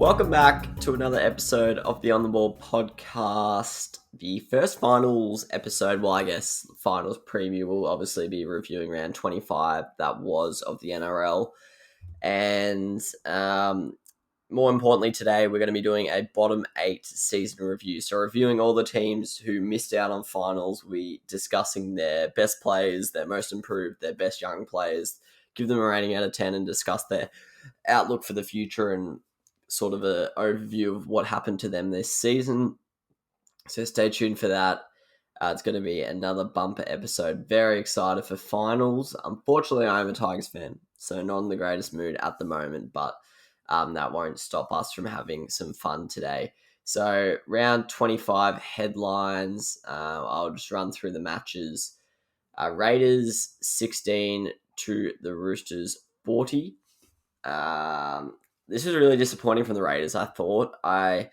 Welcome back to another episode of the On The Ball podcast. The first finals episode, well, I guess finals preview, will obviously be reviewing round 25, that was, of the NRL. And more importantly today, we're going to be doing a bottom 8 season review. So reviewing all the teams who missed out on finals, we discussing their best players, their most improved, their best young players, give them a rating out of 10 and discuss their outlook for the future and sort of an overview of what happened to them this season. So stay tuned for that. It's going to be another bumper episode. Very excited for finals. Unfortunately, I'm a Tigers fan, so not in the greatest mood at the moment, but that won't stop us from having some fun today. So round 25 headlines. I'll just run through the matches. Raiders 16 to the Roosters 40. This was really disappointing from the Raiders, I thought. I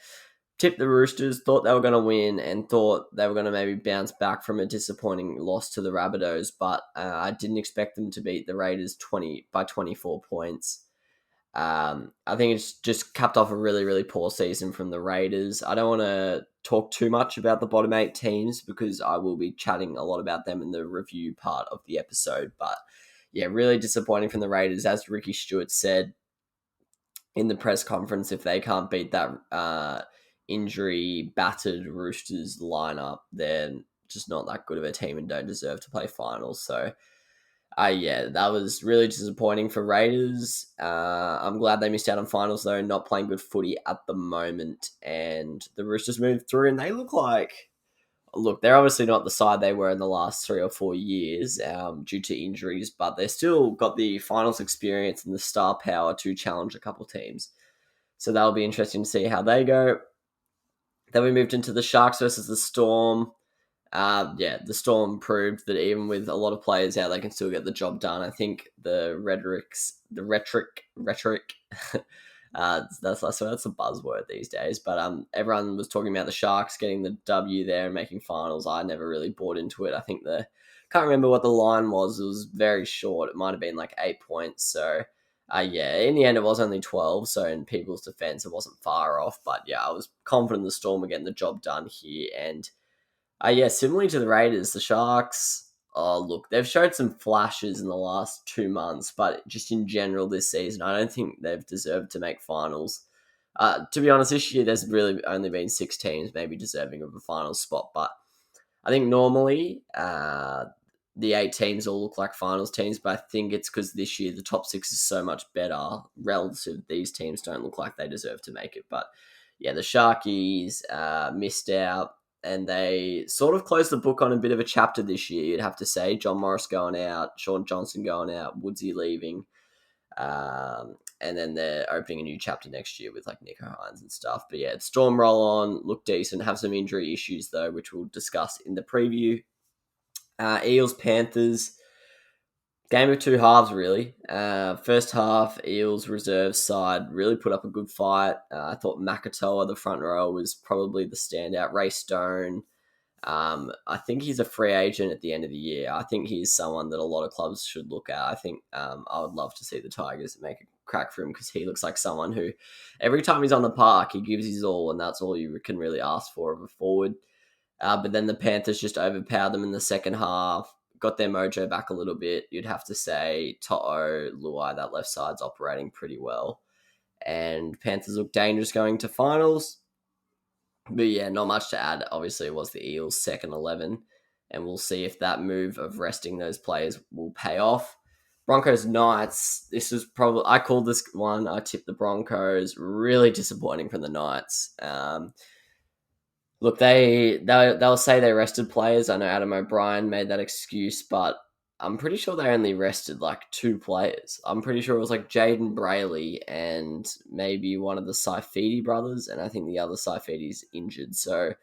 tipped the Roosters, thought they were going to win, and thought they were going to maybe bounce back from a disappointing loss to the Rabbitohs, but I didn't expect them to beat the Raiders by 24 points. I think it's just capped off a really, really poor season from the Raiders. I don't want to talk too much about the bottom 8 teams because I will be chatting a lot about them in the review part of the episode, but yeah, really disappointing from the Raiders. As Ricky Stewart said in the press conference, if they can't beat that injury-battered Roosters lineup, they're just not that good of a team and don't deserve to play finals. So, yeah, that was really disappointing for Raiders. I'm glad they missed out on finals, though, not playing good footy at the moment. And the Roosters moved through, and they look, they're obviously not the side they were in the last 3 or 4 years due to injuries, but they've still got the finals experience and the star power to challenge a couple teams. So that'll be interesting to see how they go. Then we moved into the Sharks versus the Storm. The Storm proved that even with a lot of players out, they can still get the job done. I think the rhetoric, that's a buzzword these days. But everyone was talking about the Sharks getting the W there and making finals. I never really bought into it. I think can't remember what the line was. It was very short. It might have been like 8 points. So in the end, it was only 12. So in people's defense, it wasn't far off. But yeah, I was confident the Storm were getting the job done here. And similarly to the Raiders, the Sharks, look, they've showed some flashes in the last 2 months, but just in general this season, I don't think they've deserved to make finals. To be honest, this year there's really only been 6 teams maybe deserving of a final spot, but I think normally the 8 teams all look like finals teams, but I think it's because this year the top 6 is so much better relative. These teams don't look like they deserve to make it, but yeah, the Sharkies missed out. And they sort of closed the book on a bit of a chapter this year, you'd have to say. John Morris going out, Sean Johnson going out, Woodsy leaving. And then they're opening a new chapter next year with like Nico Hines and stuff. But yeah, Storm roll on, look decent, have some injury issues though, which we'll discuss in the preview. Eels Panthers. Game of 2 halves, really. First half, Eels reserve side really put up a good fight. I thought Makatoa, the front row, was probably the standout. Ray Stone, I think he's a free agent at the end of the year. I think he's someone that a lot of clubs should look at. I think I would love to see the Tigers make a crack for him because he looks like someone who, every time he's on the park, he gives his all, and that's all you can really ask for of a forward. But then the Panthers just overpowered them in the second half. Got their mojo back a little bit. You'd have to say To'o, Luai, that left side's operating pretty well. And Panthers look dangerous going to finals. But yeah, not much to add. Obviously, it was the Eels' second 11. And we'll see if that move of resting those players will pay off. Broncos Knights. This was probably, I called this one. I tipped the Broncos. Really disappointing from the Knights. Look, they'll say they rested players. I know Adam O'Brien made that excuse, but I'm pretty sure they only rested like 2 players. I'm pretty sure it was like Jaden Brayley and maybe one of the Saifidi brothers, and I think the other Saifidi's injured. So,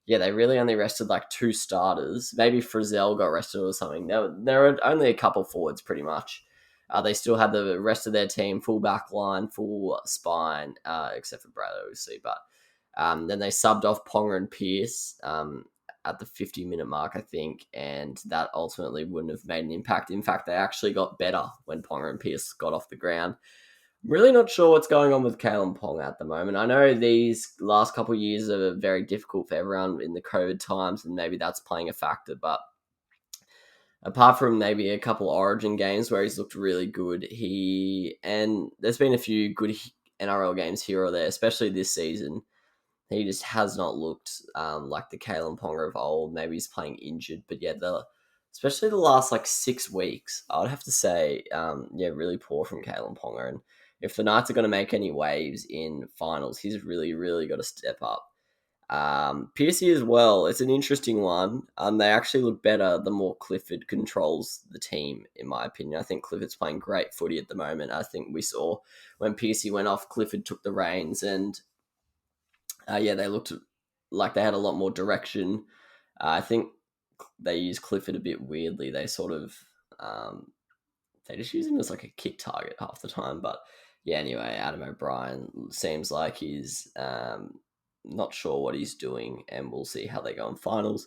yeah, they really only rested like 2 starters. Maybe Frizzell got rested or something. There were only a couple forwards pretty much. They still had the rest of their team, full back line, full spine, except for Brayley, obviously, but then they subbed off Ponga and Pearce at the 50-minute mark, I think, and that ultimately wouldn't have made an impact. In fact, they actually got better when Ponga and Pearce got off the ground. Really not sure what's going on with Kalen Pong at the moment. I know these last couple of years are very difficult for everyone in the COVID times, and maybe that's playing a factor. But apart from maybe a couple Origin games where he's looked really good, and there's been a few good NRL games here or there, especially this season. He just has not looked like the Kalen Ponga of old. Maybe he's playing injured, but yeah, especially the last like 6 weeks, I would have to say, really poor from Kalen Ponga. And if the Knights are going to make any waves in finals, he's really, really got to step up. Piercy as well. It's an interesting one. They actually look better the more Clifford controls the team, in my opinion. I think Clifford's playing great footy at the moment. I think we saw when Piercy went off, Clifford took the reins, and they looked like they had a lot more direction. I think they used Clifford a bit weirdly. They sort of they just use him as like a kick target half the time. But yeah, anyway, Adam O'Brien seems like he's not sure what he's doing, and we'll see how they go in finals.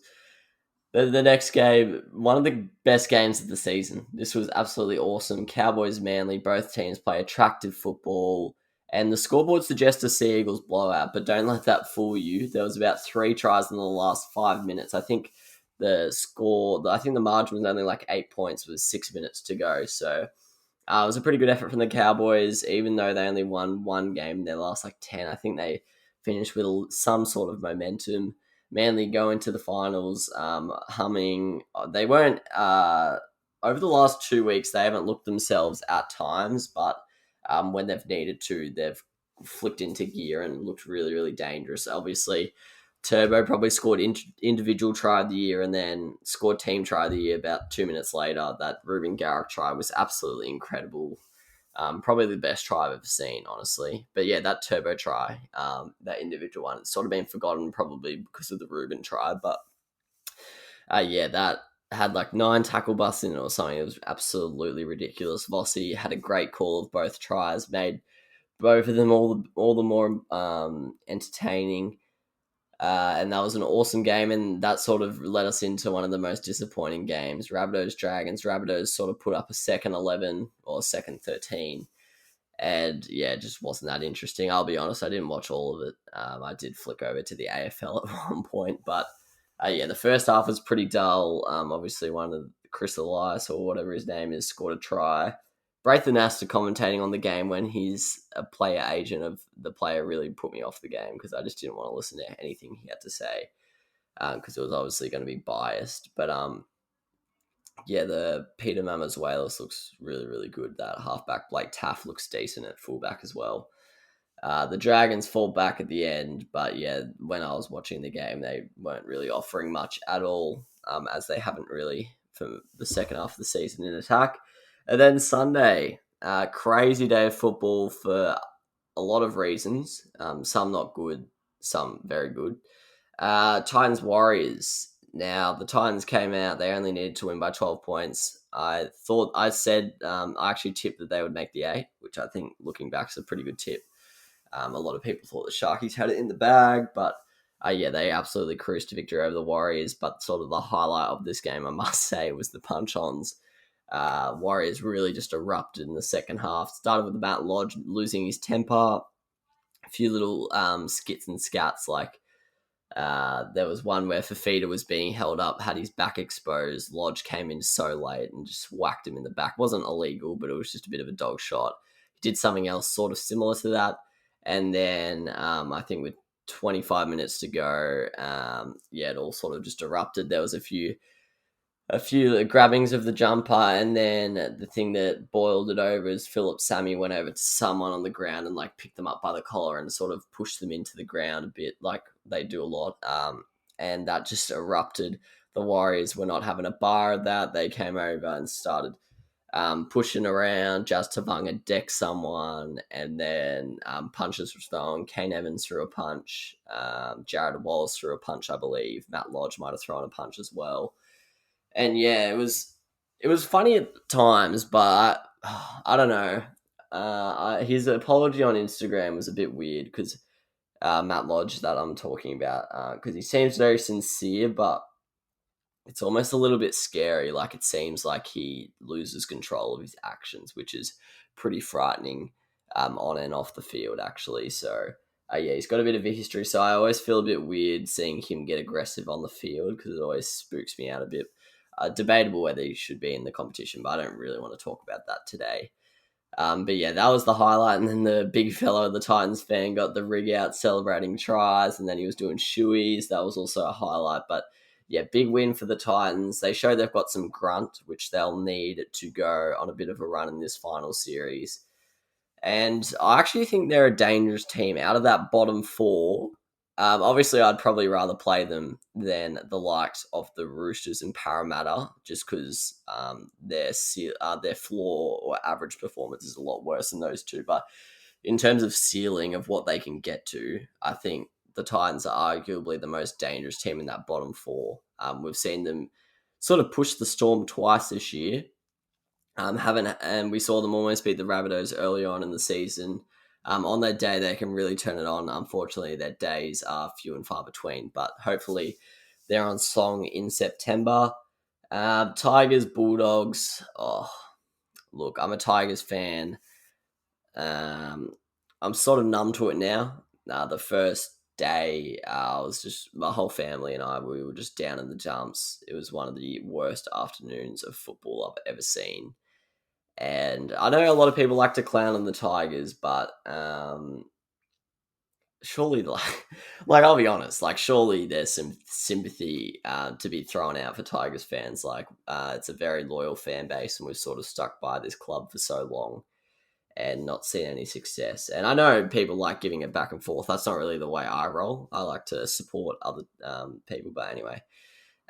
The next game, one of the best games of the season. This was absolutely awesome. Cowboys, Manly, both teams play attractive football. And the scoreboard suggests a Sea Eagles blowout, but don't let that fool you. There was about 3 tries in the last 5 minutes. I think the margin was only like 8 points with 6 minutes to go. So it was a pretty good effort from the Cowboys, even though they only won one game in their last like 10. I think they finished with some sort of momentum. Manly go into the finals humming. They weren't, over the last 2 weeks, they haven't looked themselves at times, but when they've needed to, they've flicked into gear and looked really, really dangerous. Obviously, Turbo probably scored individual try of the year and then scored team try of the year about 2 minutes later. That Ruben Garrick try was absolutely incredible. Probably the best try I've ever seen, honestly. But yeah, that Turbo try, that individual one, it's sort of been forgotten probably because of the Ruben try. But that had like 9 tackle busts in it or something. It was absolutely ridiculous. Vossi had a great call of both tries, made both of them all the more entertaining. And that was an awesome game, and that sort of led us into one of the most disappointing games. Rabbitohs Dragons. Rabbitohs sort of put up a second 11 or a second 13. And yeah, it just wasn't that interesting. I'll be honest, I didn't watch all of it. I did flick over to the AFL at one point, but the first half was pretty dull. Obviously, one of Chris Elias or whatever his name is scored a try. Braithen Astor commentating on the game when he's a player agent of the player really put me off the game because I just didn't want to listen to anything he had to say because it was obviously going to be biased. But the Peter Mamazuelos looks really, really good. That halfback Blake Taff looks decent at fullback as well. The Dragons fall back at the end, but yeah, when I was watching the game, they weren't really offering much at all, as they haven't really for the second half of the season in attack. And then Sunday, crazy day of football for a lot of reasons. Some not good, some very good. Titans Warriors. Now, the Titans came out, they only needed to win by 12 points. I actually tipped that they would make the 8, which I think, looking back, is a pretty good tip. A lot of people thought the Sharkies had it in the bag, but they absolutely cruised to victory over the Warriors. But sort of the highlight of this game, I must say, was the punch-ons. Warriors really just erupted in the second half. Started with Matt Lodge losing his temper. A few little skits and scats, like there was one where Fafita was being held up, had his back exposed. Lodge came in so late and just whacked him in the back. Wasn't illegal, but it was just a bit of a dog shot. He did something else sort of similar to that. And then I think with 25 minutes to go, it all sort of just erupted. There was a few grabbings of the jumper, and then the thing that boiled it over is Philip Sammy went over to someone on the ground and like picked them up by the collar and sort of pushed them into the ground a bit, like they do a lot. And that just erupted. The Warriors were not having a bar of that. They came over and started pushing around. Jazz Tavanga decked someone, and then punches were thrown. Kane Evans threw a punch. Jared Wallace threw a punch, I believe. Matt Lodge might have thrown a punch as well. And yeah, it was funny at times, but I don't know. His apology on Instagram was a bit weird because Matt Lodge that I'm talking about, because he seems very sincere, but it's almost a little bit scary. Like, it seems like he loses control of his actions, which is pretty frightening. on and off the field, actually. So, yeah, he's got a bit of a history. So I always feel a bit weird seeing him get aggressive on the field because it always spooks me out a bit. Debatable whether he should be in the competition, but I don't really want to talk about that today. But yeah, that was the highlight. And then the big fellow, the Titans fan, got the rig out celebrating tries, and then he was doing shoeies. That was also a highlight. But yeah, big win for the Titans. They show they've got some grunt, which they'll need to go on a bit of a run in this final series. And I actually think they're a dangerous team out of that bottom four. Obviously, I'd probably rather play them than the likes of the Roosters and Parramatta, just because their floor or average performance is a lot worse than those two. But in terms of ceiling of what they can get to, I think the Titans are arguably the most dangerous team in that bottom four. We've seen them sort of push the Storm twice this year. And we saw them almost beat the Rabbitohs early on in the season. On their day, they can really turn it on. Unfortunately, their days are few and far between, but hopefully they're on song in September. Tigers, Bulldogs. Oh, look, I'm a Tigers fan. I'm sort of numb to it now. The first day, I was just, my whole family and I, we were just down in the dumps. It was one of the worst afternoons of football I've ever seen. And I know a lot of people like to clown on the Tigers, but surely, like I'll be honest, like surely there's some sympathy to be thrown out for Tigers fans. Like it's a very loyal fan base, and we've sort of stuck by this club for so long and not seen any success. And I know people like giving it back and forth. That's not really the way I roll. I like to support other people, but anyway.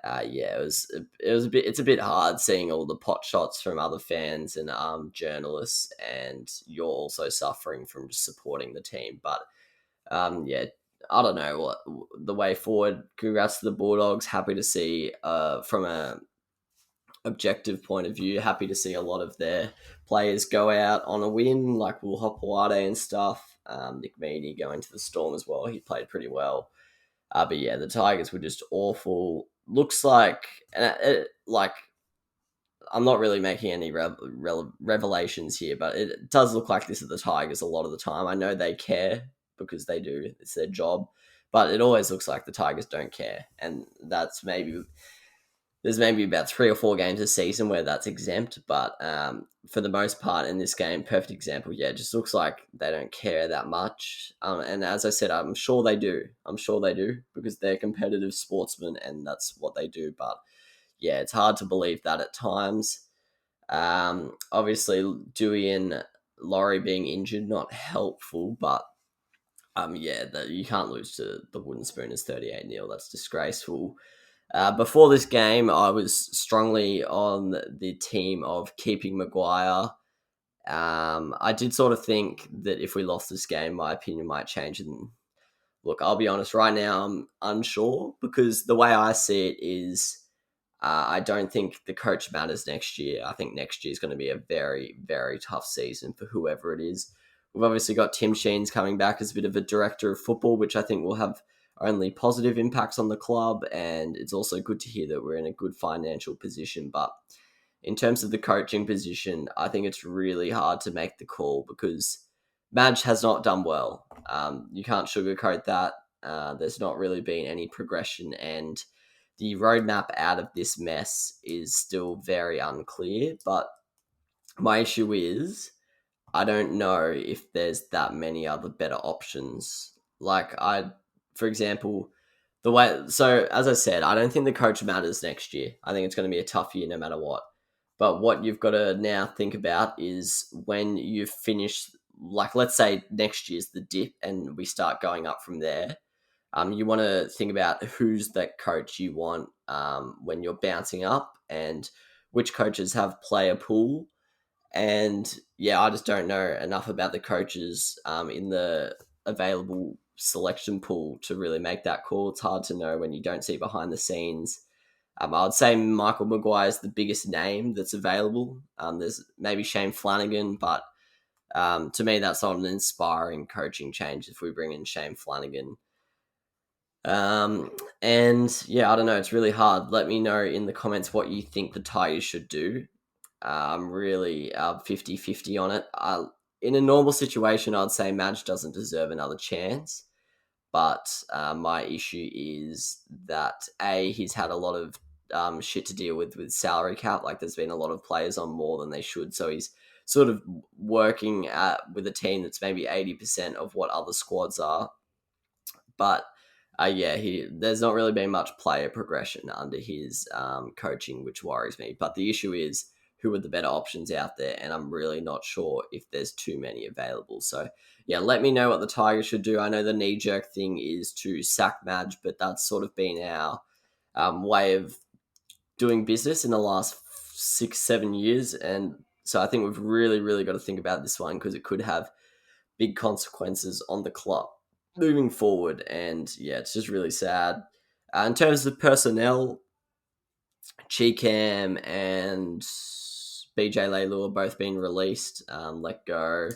Yeah, it's a bit hard seeing all the pot shots from other fans and journalists, and you're also suffering from just supporting the team. But yeah, I don't know what the way forward. Congrats to the Bulldogs. Happy to see from a objective point of view. Happy to see a lot of their players go out on a win, like Will Hopewade and stuff. Nick Meaney going to the Storm as well. He played pretty well. But yeah, the Tigers were just awful. Looks like, like I'm not really making any revelations here, but it does look like this is the Tigers a lot of the time. I know they care because they do; it's their job. But it always looks like the Tigers don't care, and that's there's maybe about 3 or 4 games a season where that's exempt, but for the most part in this game, perfect example, yeah, it just looks like they don't care that much. And as I said, I'm sure they do. I'm sure they do because they're competitive sportsmen and that's what they do. But yeah, it's hard to believe that at times. Obviously, Dewey and Laurie being injured, not helpful, but yeah, you can't lose to the Wooden Spooners 38-0. That's disgraceful. Before this game, I was strongly on the team of keeping Maguire. I did sort of think that if we lost this game, my opinion might change. And look, I'll be honest, right now I'm unsure because the way I see it is I don't think the coach matters next year. I think next year is going to be a very, very tough season for whoever it is. We've obviously got Tim Sheens coming back as a bit of a director of football, which I think will have only positive impacts on the club, and it's also good to hear that we're in a good financial position. But in terms of the coaching position, I think it's really hard to make the call because Madge has not done well. You can't sugarcoat that. There's not really been any progression, and the roadmap out of this mess is still very unclear. But my issue is I don't know if there's that many other better options. For example, so as I said, I don't think the coach matters next year. I think it's going to be a tough year no matter what. But what you've got to now think about is when you've finished, like let's say next year's the dip and we start going up from there. You want to think about who's that coach you want when you're bouncing up and which coaches have player pool. And yeah, I just don't know enough about the coaches in the available selection pool to really make that call. It's hard to know when you don't see behind the scenes. I would say Michael Maguire is the biggest name that's available. There's maybe Shane Flanagan, but to me, that's not an inspiring coaching change if we bring in Shane Flanagan. And yeah, I don't know. It's really hard. Let me know in the comments what you think the Tigers should do. I'm really 50-50 on it. in a normal situation, I'd say Madge doesn't deserve another chance. But my issue is that he's had a lot of shit to deal with salary cap. Like there's been a lot of players on more than they should, so he's sort of working with a team that's maybe 80% of what other squads are. But there's not really been much player progression under his coaching, which worries me. But the issue is who are the better options out there, and I'm really not sure if there's too many available. So yeah, let me know what the Tigers should do. I know the knee-jerk thing is to sack Madge, but that's sort of been our way of doing business in the last 6-7 years. And so I think we've really, really got to think about this one because it could have big consequences on the club moving forward. And yeah, it's just really sad. In terms of personnel, Cheekham and BJ Leilua both been released, let go.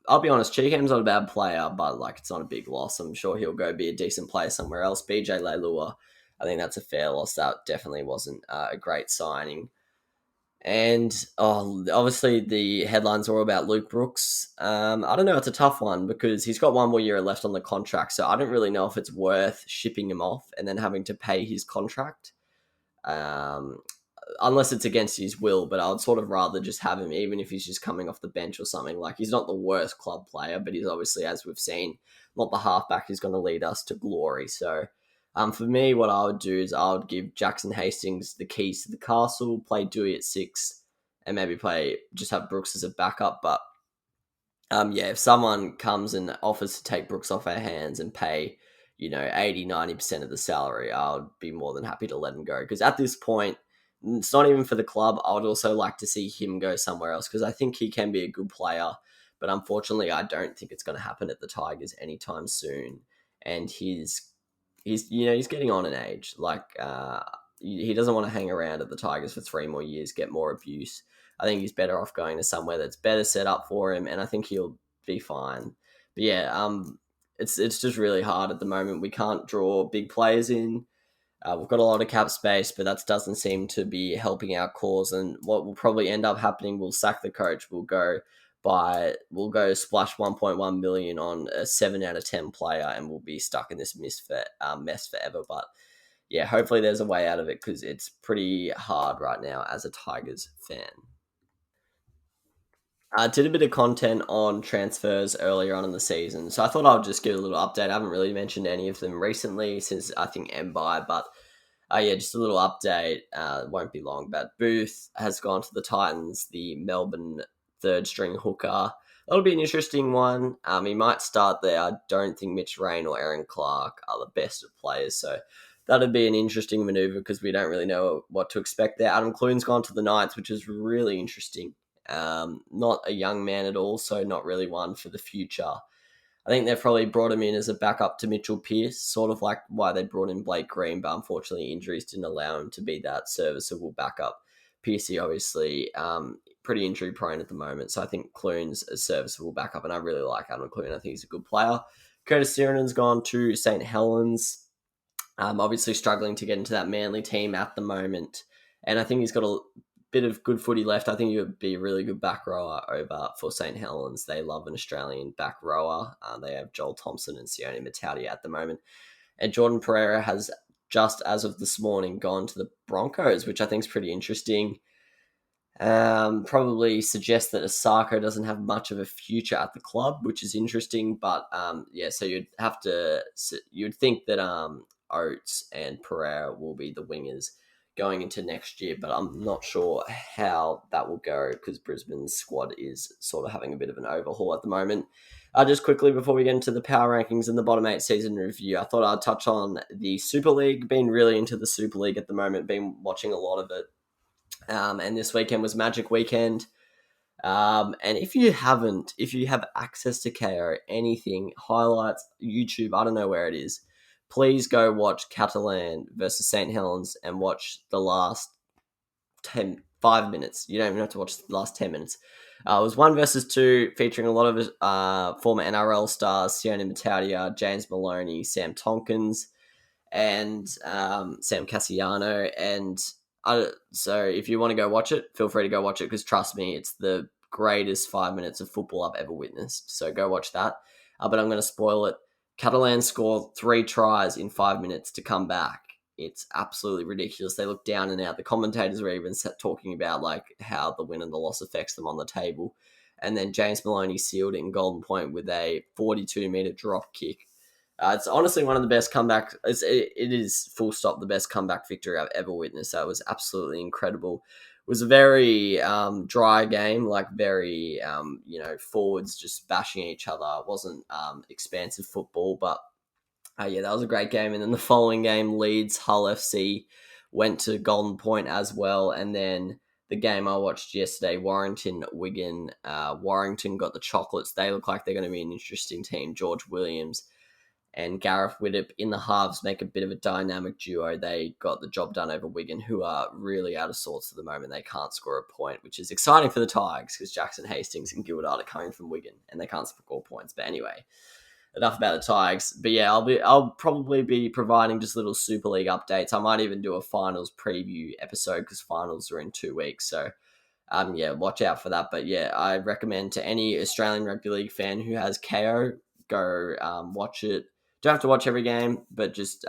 I'll be honest, Cheekham's not a bad player, but like it's not a big loss. I'm sure he'll go be a decent player somewhere else. BJ Leilua, I think that's a fair loss. That definitely wasn't a great signing. And obviously the headlines are all about Luke Brooks. I don't know, it's a tough one because he's got one more year left on the contract, so I don't really know if it's worth shipping him off and then having to pay his contract. Unless it's against his will, but I would sort of rather just have him, even if he's just coming off the bench or something. Like, he's not the worst club player, but he's obviously, as we've seen, not the halfback who's going to lead us to glory. So, for me, what I would do is I would give Jackson Hastings the keys to the castle, play Dewey at 6, and maybe just have Brooks as a backup. But, if someone comes and offers to take Brooks off our hands and pay, 80-90% of the salary, I would be more than happy to let him go. Because at this point, it's not even for the club. I would also like to see him go somewhere else because I think he can be a good player. But unfortunately, I don't think it's going to happen at the Tigers anytime soon. And he's getting on in age. Like, he doesn't want to hang around at the Tigers for 3 more years, get more abuse. I think he's better off going to somewhere that's better set up for him, and I think he'll be fine. But yeah, it's just really hard at the moment. We can't draw big players in. We've got a lot of cap space, but that doesn't seem to be helping our cause. And what will probably end up happening, we'll sack the coach. We'll go splash 1.1 million on a 7 out of 10 player, and we'll be stuck in this mess forever. But yeah, hopefully there's a way out of it because it's pretty hard right now as a Tigers fan. I did a bit of content on transfers earlier on in the season, so I thought I would just give a little update. I haven't really mentioned any of them recently since I think Mbai, but just a little update. Won't be long, but Booth has gone to the Titans, the Melbourne third string hooker. That'll be an interesting one. He might start there. I don't think Mitch Rain or Aaron Clark are the best of players, so that'd be an interesting maneuver because we don't really know what to expect there. Adam Cloone's gone to the Knights, which is really interesting. Not a young man at all, so not really one for the future. I think they've probably brought him in as a backup to Mitchell Pearce, sort of like why they brought in Blake Green, but unfortunately injuries didn't allow him to be that serviceable backup. Pearcey obviously pretty injury prone at the moment, so I think Clune's a serviceable backup, and I really like Adam Cloone. I think he's a good player. Curtis Sirenen's gone to St. Helens. Obviously struggling to get into that Manly team at the moment, and I think he's got a bit of good footy left. I think he would be a really good back rower over for St. Helens. They love an Australian back rower. They have Joel Thompson and Sione Matautia at the moment. And Jordan Pereira has, just as of this morning, gone to the Broncos, which I think is pretty interesting. Probably suggests that Asako doesn't have much of a future at the club, which is interesting. But so you'd think that Oates and Pereira will be the wingers going into next year, but I'm not sure how that will go because Brisbane's squad is sort of having a bit of an overhaul at the moment. Just quickly before we get into the power rankings and the bottom 8 season review, I thought I'd touch on the Super League. Been really into the Super League at the moment, been watching a lot of it. And this weekend was Magic Weekend. And if you have access to KO, anything, highlights, YouTube, I don't know where it is, please go watch Catalan versus St. Helens and watch the last 5 minutes. You don't even have to watch the last 10 minutes. It was 1 versus 2, featuring a lot of former NRL stars, Sione Matautia, James Maloney, Sam Tompkins, and Sam Cassiano. And so if you want to go watch it, feel free to go watch it because trust me, it's the greatest 5 minutes of football I've ever witnessed. So go watch that. But I'm going to spoil it. Catalan score 3 tries in 5 minutes to come back. It's absolutely ridiculous. They look down and out. The commentators were even talking about like how the win and the loss affects them on the table. And then James Maloney sealed it in Golden Point with a 42-metre drop kick. It's honestly one of the best comeback. It is full stop the best comeback victory I've ever witnessed. That was absolutely incredible. It was a very dry game, like very forwards just bashing each other. It wasn't expansive football, but yeah, that was a great game. And then the following game, Leeds Hull FC went to Golden Point as well. And then the game I watched yesterday, Warrington Wigan. Warrington got the chocolates. They look like they're going to be an interesting team. George Williams and Gareth Widdop in the halves make a bit of a dynamic duo. They got the job done over Wigan, who are really out of sorts at the moment. They can't score a point, which is exciting for the Tigers because Jackson Hastings and Gildart are coming from Wigan and they can't score points. But anyway, enough about the Tigers. But yeah, I'll probably be providing just little Super League updates. I might even do a finals preview episode because finals are in 2 weeks. So yeah, watch out for that. But yeah, I recommend to any Australian Rugby League fan who has KO, go watch it. Don't have to watch every game, but just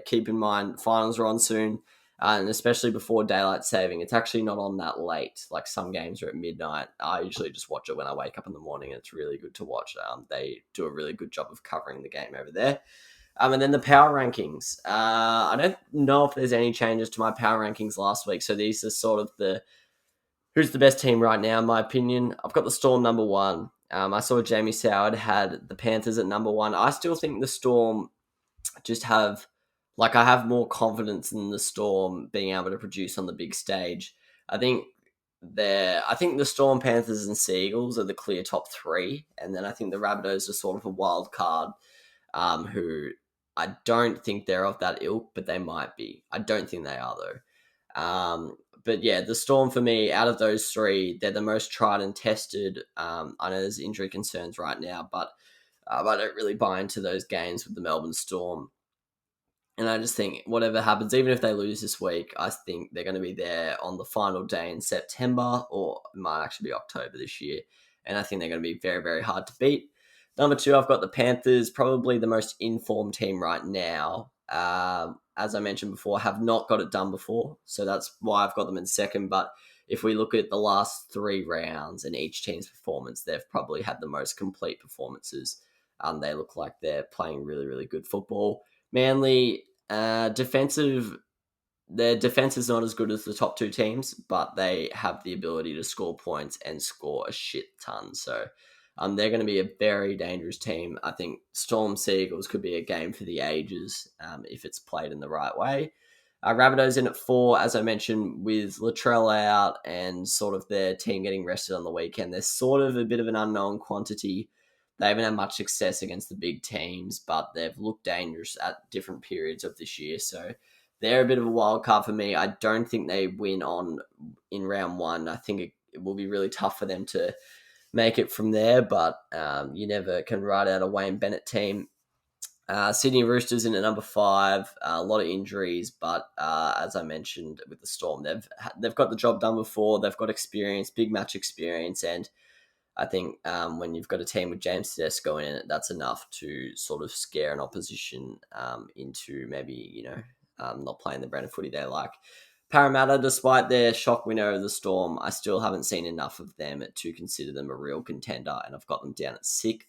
keep in mind finals are on soon, and especially before daylight saving. It's actually not on that late. Like some games are at midnight. I usually just watch it when I wake up in the morning, and it's really good to watch. They do a really good job of covering the game over there. And then the power rankings. I don't know if there's any changes to my power rankings last week. So these are sort of who's the best team right now, in my opinion. I've got the Storm number 1. I saw Jamie Soward had the Panthers at number 1. I still think the Storm just I have more confidence in the Storm being able to produce on the big stage. I think the Storm, Panthers, and Seagulls are the clear top 3, and then I think the Rabbitohs are sort of a wild card, who I don't think they're of that ilk, but they might be. I don't think they are though. But yeah, the Storm for me, out of those 3, they're the most tried and tested. I know there's injury concerns right now, but I don't really buy into those games with the Melbourne Storm. And I just think whatever happens, even if they lose this week, I think they're going to be there on the final day in September, or it might actually be October this year. And I think they're going to be very, very hard to beat. Number 2, I've got the Panthers, probably the most informed team right now. As I mentioned before, have not got it done before. So that's why I've got them in second. But if we look at the last 3 rounds and each team's performance, they've probably had the most complete performances. They look like they're playing really, really good football. Manly, their defense is not as good as the top 2 teams, but they have the ability to score points and score a shit ton. So they're going to be a very dangerous team. I think Storm Seagulls could be a game for the ages if it's played in the right way. Rabbitohs in at 4, as I mentioned, with Latrell out and sort of their team getting rested on the weekend. They're sort of a bit of an unknown quantity. They haven't had much success against the big teams, but they've looked dangerous at different periods of this year. So they're a bit of a wild card for me. I don't think they win in round 1. I think it will be really tough for them to make it from there, but you never can ride out a Wayne Bennett team. Sydney Roosters in at number 5. A lot of injuries, but as I mentioned with the Storm, they've got the job done before. They've got experience, big match experience, and I think when you've got a team with James Tedesco in it, that's enough to sort of scare an opposition into maybe, not playing the brand of footy they like. Parramatta, despite their shock win over the Storm, I still haven't seen enough of them to consider them a real contender, and I've got them down at 6th.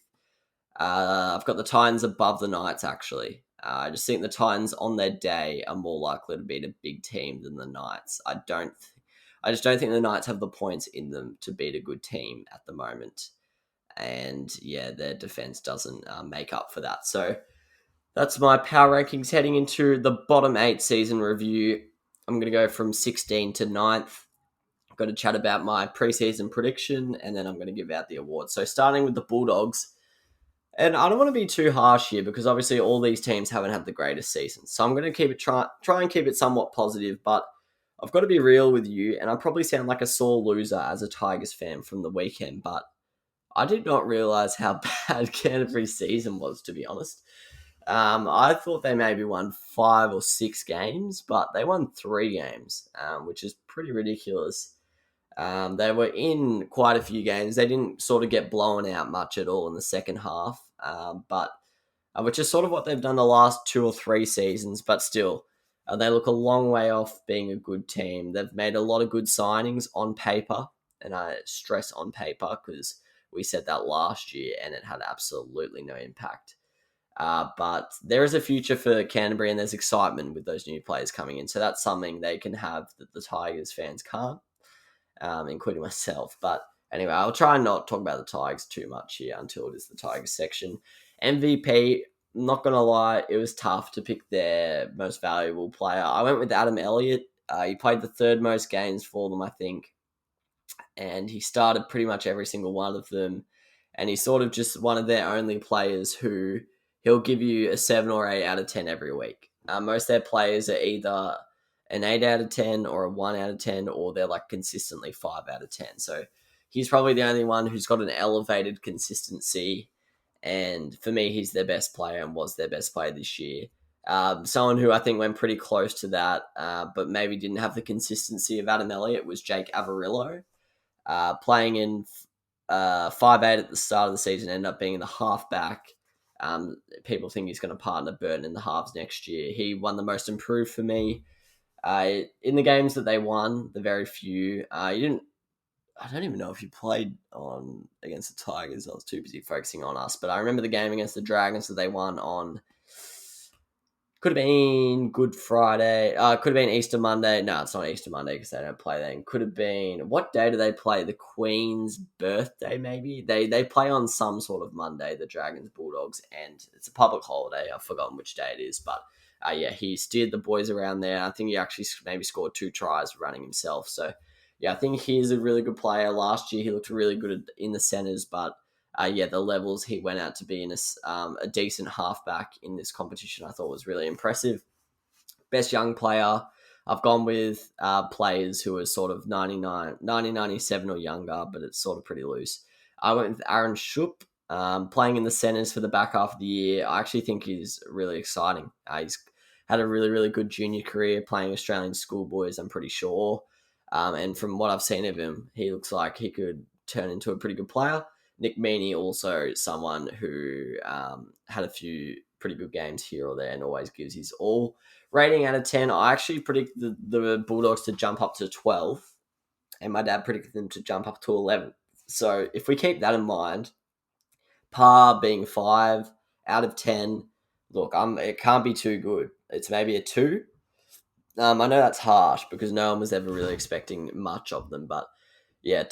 I've got the Titans above the Knights, actually. I just think the Titans on their day are more likely to beat a big team than the Knights. I just don't think the Knights have the points in them to beat a good team at the moment. And yeah, their defense doesn't make up for that. So that's my power rankings heading into the bottom 8 season review. I'm going to go from 16 to 9th. I've got to chat about my preseason prediction, and then I'm going to give out the awards. So starting with the Bulldogs. And I don't want to be too harsh here because obviously all these teams haven't had the greatest season. So I'm going to try and keep it somewhat positive, but I've got to be real with you, and I probably sound like a sore loser as a Tigers fan from the weekend, but I did not realise how bad Canterbury's season was, to be honest. I thought they maybe won 5 or 6 games, but they won 3 games, which is pretty ridiculous. They were in quite a few games. They didn't sort of get blown out much at all in the second half, but which is sort of what they've done the last 2 or 3 seasons, but still, they look a long way off being a good team. They've made a lot of good signings on paper, and I stress on paper because we said that last year and it had absolutely no impact. But there is a future for Canterbury and there's excitement with those new players coming in. So that's something they can have that the Tigers fans can't, including myself. But anyway, I'll try and not talk about the Tigers too much here until it is the Tigers section. MVP, not going to lie, it was tough to pick their most valuable player. I went with Adam Elliott. He played the third most games for them, I think. And he started pretty much every single one of them. And he's sort of just one of their only players who he'll give you a 7 or 8 out of 10 every week. Most of their players are either an 8 out of 10 or a 1 out of 10, or they're like consistently 5 out of 10. So he's probably the only one who's got an elevated consistency. And for me, he's their best player and was their best player this year. Someone who I think went pretty close to that, but maybe didn't have the consistency of Adam Elliott was Jake Avarillo. Playing in 5'8" at the start of the season, ended up being in the halfback. People think he's going to partner Burton in the halves next year. He won the most improved for me. In the games that they won, the very few, I don't even know if he played on against the Tigers. I was too busy focusing on us. But I remember the game against the Dragons that they won on. Could have been Good Friday. Could have been Easter Monday. No, it's not Easter Monday because they don't play then. Could have been, what day do they play? The Queen's birthday, maybe? They play on some sort of Monday, the Dragons, Bulldogs, and it's a public holiday. I've forgotten which day it is, but yeah, he steered the boys around there. I think he actually maybe scored 2 tries running himself. So yeah, I think he's a really good player. Last year, he looked really good in the centres, but yeah, the levels he went out to be in a decent halfback in this competition, I thought was really impressive. Best young player, I've gone with players who are sort of 1997 or younger, but it's sort of pretty loose. I went with Aaron Shoop, playing in the centres for the back half of the year. I actually think he's really exciting. He's had a really, really good junior career playing Australian schoolboys, I'm pretty sure. And from what I've seen of him, he looks like he could turn into a pretty good player. Nick Meaney, also someone who had a few pretty good games here or there and always gives his all. Rating out of 10, I actually predict the Bulldogs to jump up to 12, and my dad predicted them to jump up to 11. So if we keep that in mind, par being 5 out of 10, look, it can't be too good. It's maybe a 2. I know that's harsh because no one was ever really expecting much of them, but yeah,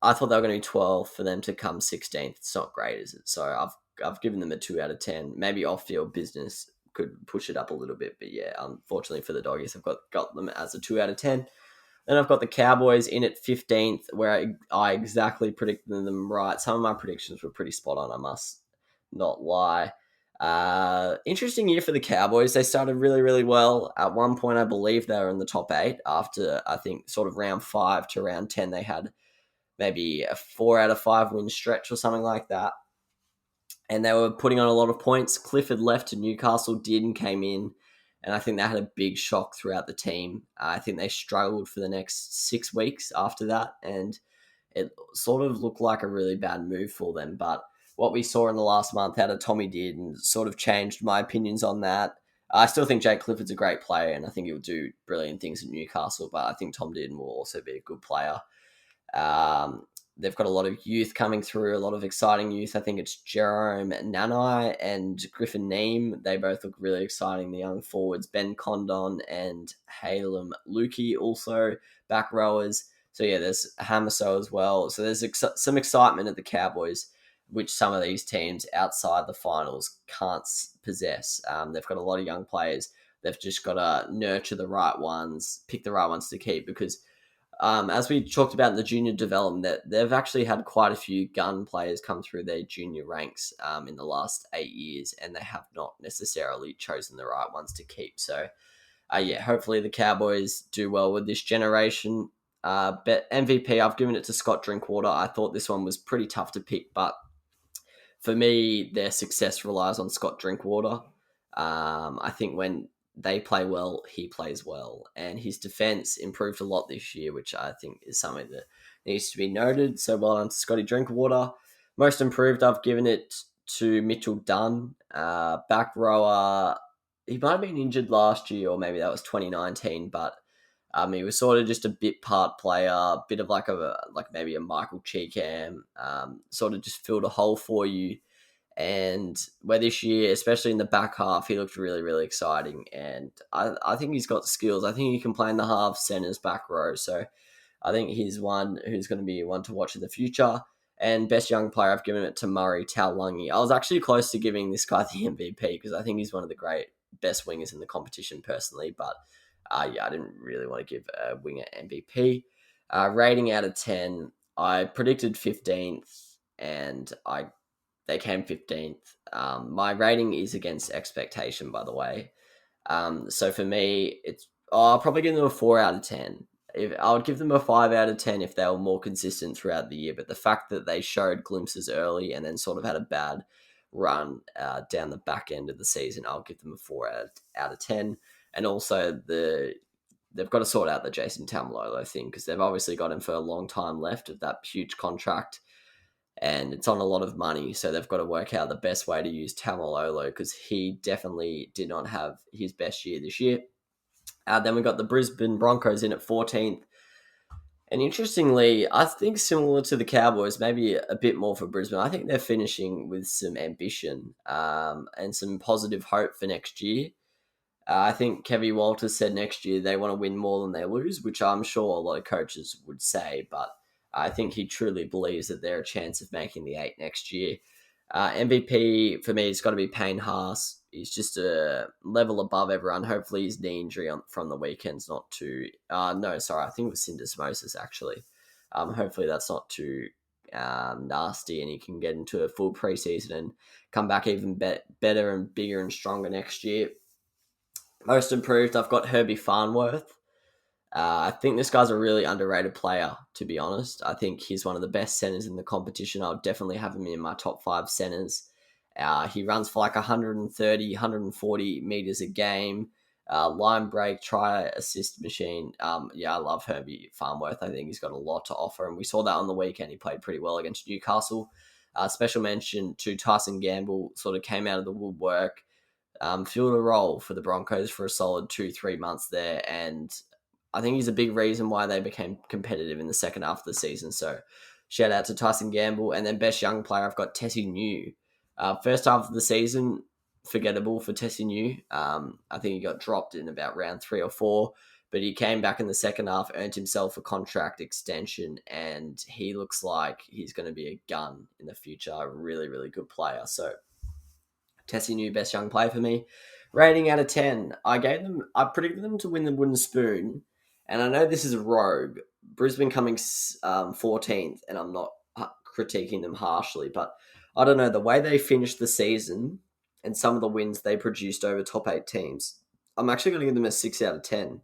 I thought they were going to be 12 for them to come 16th. It's not great, is it? So I've given them a 2 out of 10. Maybe off-field business could push it up a little bit, but yeah, unfortunately for the Doggies, I've got them as a 2 out of 10. Then I've got the Cowboys in at 15th, where I exactly predicted them right. Some of my predictions were pretty spot on, I must not lie. Interesting year for the Cowboys. They started really, really well. At one point, I believe they were in the top 8. After, I think, sort of round 5 to round 10, they had maybe a 4 out of 5 win stretch or something like that. And they were putting on a lot of points. Clifford left to Newcastle, did and came in. And I think that had a big shock throughout the team. I think they struggled for the next 6 weeks after that. And it sort of looked like a really bad move for them. But what we saw in the last month out of Tommy did and sort of changed my opinions on that. I still think Jake Clifford's a great player and I think he'll do brilliant things at Newcastle, but I think Tom Dearden will also be a good player. They've got a lot of youth coming through, a lot of exciting youth. I think it's Jerome Nanai and Griffin Neem. They both look really exciting. The young forwards, Ben Condon and Halem Lukey, also back rowers. So yeah, there's Hamaso as well. So there's some excitement at the Cowboys, which some of these teams outside the finals can't possess. They've got a lot of young players. They've just got to nurture the right ones, pick the right ones to keep because as we talked about in the junior development, they've actually had quite a few gun players come through their junior ranks in the last 8 years, and they have not necessarily chosen the right ones to keep. So, yeah, hopefully the Cowboys do well with this generation. But MVP, I've given it to Scott Drinkwater. I thought this one was pretty tough to pick, but for me, their success relies on Scott Drinkwater. I think when they play well, he plays well. And his defence improved a lot this year, which I think is something that needs to be noted. So well done to Scotty Drinkwater. Most improved, I've given it to Mitchell Dunn. Back rower, he might have been injured last year, or maybe that was 2019, but he was sort of just a bit part player, bit of like maybe a Michael Cheekham, sort of just filled a hole for you. And where this year, especially in the back half, he looked really, really exciting. And I think he's got skills. I think he can play in the half, centres, back row. So I think he's one who's going to be one to watch in the future. And best young player, I've given it to Murray Taulagi. I was actually close to giving this guy the MVP because I think he's one of the great best wingers in the competition personally. But I didn't really want to give a winger MVP. Rating out of 10, I predicted 15th and they came 15th. My rating is against expectation, by the way. So for me, I'll probably give them a 4 out of 10. I would give them a 5 out of 10 if they were more consistent throughout the year. But the fact that they showed glimpses early and then sort of had a bad run down the back end of the season, I'll give them a 4 out of 10. And also they've got to sort out the Jason Taumalolo thing because they've obviously got him for a long time left of that huge contract. And it's on a lot of money, so they've got to work out the best way to use Taumalolo because he definitely did not have his best year this year. Then we got the Brisbane Broncos in at 14th. And interestingly, I think similar to the Cowboys, maybe a bit more for Brisbane, I think they're finishing with some ambition and some positive hope for next year. I think Kevin Walters said next year they want to win more than they lose, which I'm sure a lot of coaches would say, but I think he truly believes that they're a chance of making the 8 next year. MVP for me, it's got to be Payne Haas. He's just a level above everyone. Hopefully his knee injury from the weekend's not too... I think it was syndesmosis actually. Hopefully that's not too nasty and he can get into a full preseason and come back even better and bigger and stronger next year. Most improved, I've got Herbie Farnworth. I think this guy's a really underrated player, to be honest. I think he's one of the best centers in the competition. I'll definitely have him in my top 5 centers. He runs for like 130, 140 meters a game. Line break, try, assist machine. I love Herbie Farnworth. I think he's got a lot to offer, and we saw that on the weekend. He played pretty well against Newcastle. Special mention to Tyson Gamble, sort of came out of the woodwork. Filled a role for the Broncos for a solid 2-3 months there, and I think he's a big reason why they became competitive in the second half of the season. So shout out to Tyson Gamble. And then best young player, I've got Tessie New. First half of the season, forgettable for Tessie New. I think he got dropped in about round 3 or 4, but he came back in the second half, earned himself a contract extension, and he looks like he's going to be a gun in the future. A really, really good player. So Tessie New, best young player for me. Rating out of 10, I predicted them to win the wooden spoon. And I know this is a rogue. Brisbane coming 14th, and I'm not critiquing them harshly, but I don't know, the way they finished the season and some of the wins they produced over top 8 teams, I'm actually going to give them a 6 out of 10.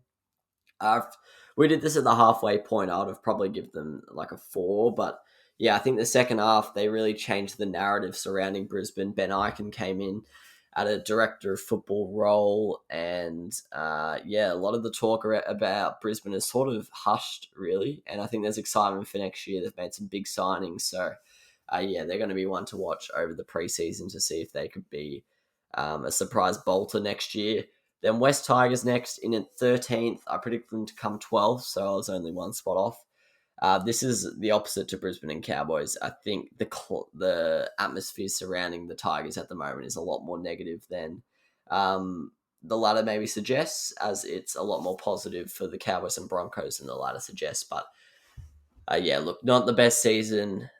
We did this at the halfway point. I would have probably given them like a 4, but yeah, I think the second half, they really changed the narrative surrounding Brisbane. Ben Ikin came in at a director of football role, and a lot of the talk about Brisbane is sort of hushed, really, and I think there's excitement for next year. They've made some big signings, so they're going to be one to watch over the preseason to see if they could be a surprise bolter next year. Then West Tigers next in at 13th. I predict them to come 12th, so I was only one spot off. This is the opposite to Brisbane and Cowboys. I think the atmosphere surrounding the Tigers at the moment is a lot more negative than the latter maybe suggests, as it's a lot more positive for the Cowboys and Broncos than the latter suggests. But not the best season.